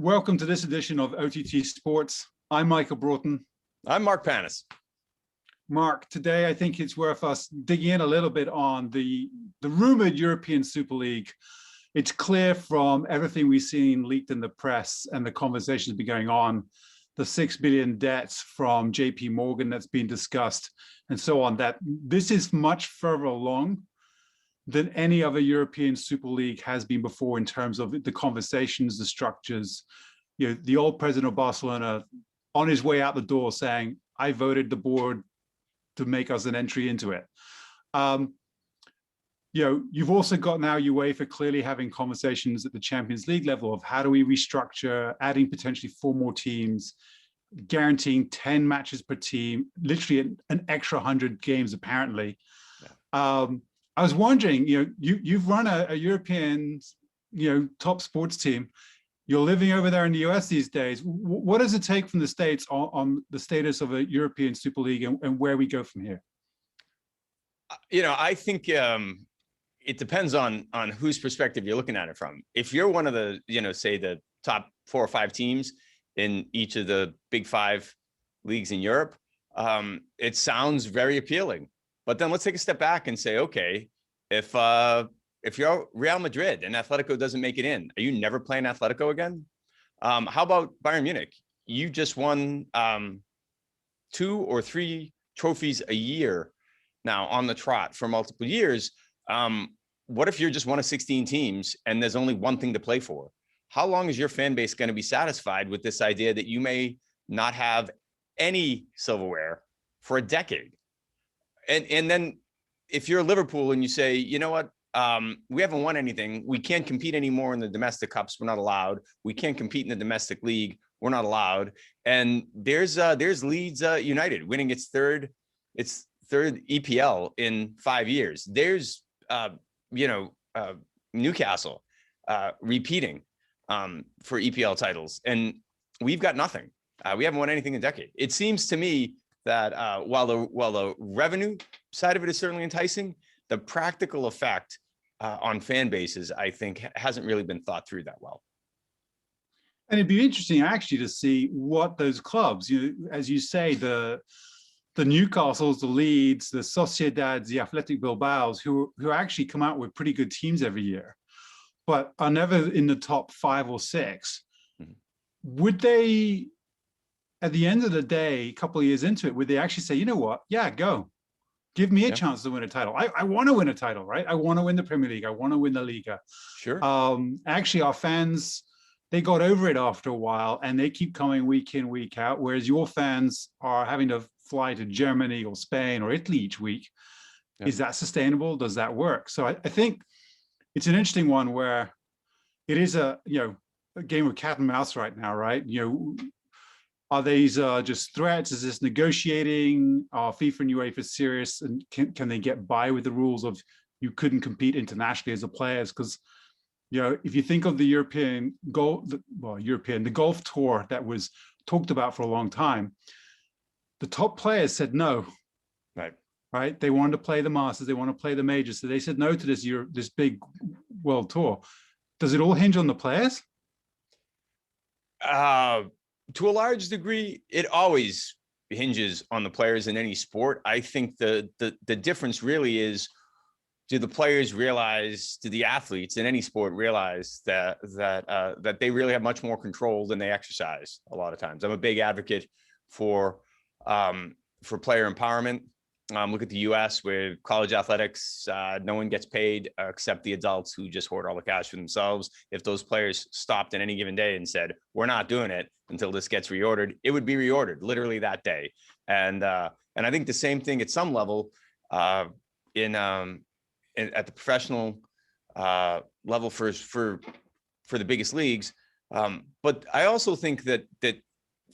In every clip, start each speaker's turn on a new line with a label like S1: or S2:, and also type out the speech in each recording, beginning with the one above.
S1: Welcome to this edition of OTT Sports. I'm Michael Broughton.
S2: I'm Mark Panis.
S1: Mark, today I think it's worth us digging in a little bit on the rumored European Super League. It's clear from everything we've seen leaked in the press and the conversations been going on, the 6 billion debts from JP Morgan that's been discussed and so on, that this is much further along than any other European Super League has been before in terms of the conversations, the structures. You know, the old president of Barcelona on his way out the door saying, I voted the board to make us an entry into it. You've also got now UEFA clearly having conversations at the Champions League level of how do we restructure, adding potentially 4 more teams, guaranteeing 10 matches per team, literally an extra 100 games apparently. Yeah. I was wondering, you've run a European, top sports team. You're living over there in the US these days. What does it take from the States on the status of a European Super League and where we go from here?
S2: I think it depends on whose perspective you're looking at it from. If you're one of the, say the top 4 or 5 teams in each of the big 5 leagues in Europe, it sounds very appealing. But then let's take a step back and say, okay, if you're Real Madrid and Atletico doesn't make it in, are you never playing Atletico again? How about Bayern Munich? You just won 2 or 3 trophies a year now on the trot for multiple years. What if you're just one of 16 teams and there's only one thing to play for? How long is your fan base going to be satisfied with this idea that you may not have any silverware for a decade? And then if you're Liverpool and you say, you know what, we haven't won anything. We can't compete anymore in the domestic cups. We're not allowed. We can't compete in the domestic league. We're not allowed. And there's Leeds United winning its third EPL in 5 years. There's Newcastle repeating for EPL titles, and we've got nothing. We haven't won anything in a decade. It seems to me that while the revenue side of it is certainly enticing, the practical effect on fan bases, I think, hasn't really been thought through that well.
S1: And it'd be interesting actually to see what those clubs, as you say, the Newcastles, the Leeds, the Sociedads, the Athletic Bilbaos, who actually come out with pretty good teams every year, but are never in the top 5 or 6. Mm-hmm. Would they, at the end of the day, a couple of years into it, would they actually say, you know what? Yeah, go. Give me a chance to win a title. I want to win a title, right? I want to win the Premier League. I want to win the Liga. Sure. Actually, our fans, they got over it after a while, and they keep coming week in, week out, whereas your fans are having to fly to Germany or Spain or Italy each week. Yeah. Is that sustainable? Does that work? So I think it's an interesting one where it is a game of cat and mouse right now, right? Are these just threats? Is this negotiating? Are FIFA and UEFA serious? And can they get by with the rules of you couldn't compete internationally as a players? Because, if you think of the the golf tour that was talked about for a long time, the top players said no. Right? They wanted to play the Masters. They want to play the majors. So they said no to this big world tour. Does it all hinge on the players?
S2: To a large degree, it always hinges on the players in any sport. I think the difference really is, do the players realize, do the athletes in any sport realize that they really have much more control than they exercise a lot of times? I'm a big advocate for player empowerment. Look at the US where college athletics, no one gets paid except the adults who just hoard all the cash for themselves. If those players stopped at any given day and said, we're not doing it until this gets reordered, it would be reordered literally that day. And I think the same thing at some level at the professional level for the biggest leagues. But I also think that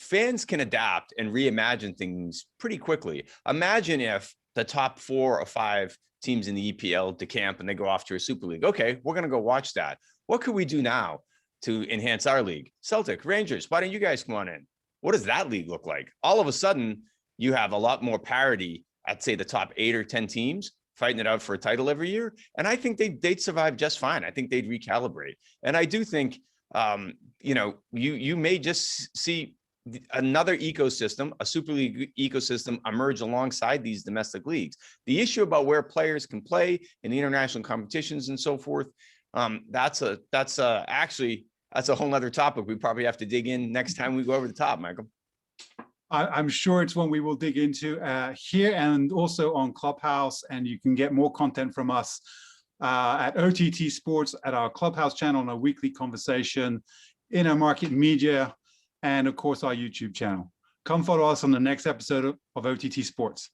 S2: fans can adapt and reimagine things pretty quickly. Imagine if the top 4 or 5 teams in the EPL decamp and they go off to a Super League. Okay, we're going to go watch that. What could we do now to enhance our league? Celtic, Rangers, why don't you guys come on in? What does that league look like? All of a sudden, you have a lot more parity at, say, the top 8 or 10 teams fighting it out for a title every year. And I think they'd survive just fine. I think they'd recalibrate. And I do think You know, you may just see another ecosystem, a super league ecosystem, emerge alongside these domestic leagues. The issue about where players can play in the international competitions and so forth, that's a whole nother topic. We probably have to dig in next time we go over the top, Michael.
S1: I'm sure it's one we will dig into here and also on Clubhouse, and you can get more content from us at OTT Sports, at our Clubhouse channel, on a weekly conversation, in our market media, and of course our YouTube channel. Come follow us on the next episode of OTT Sports.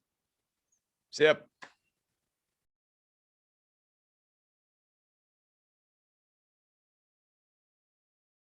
S2: Yep.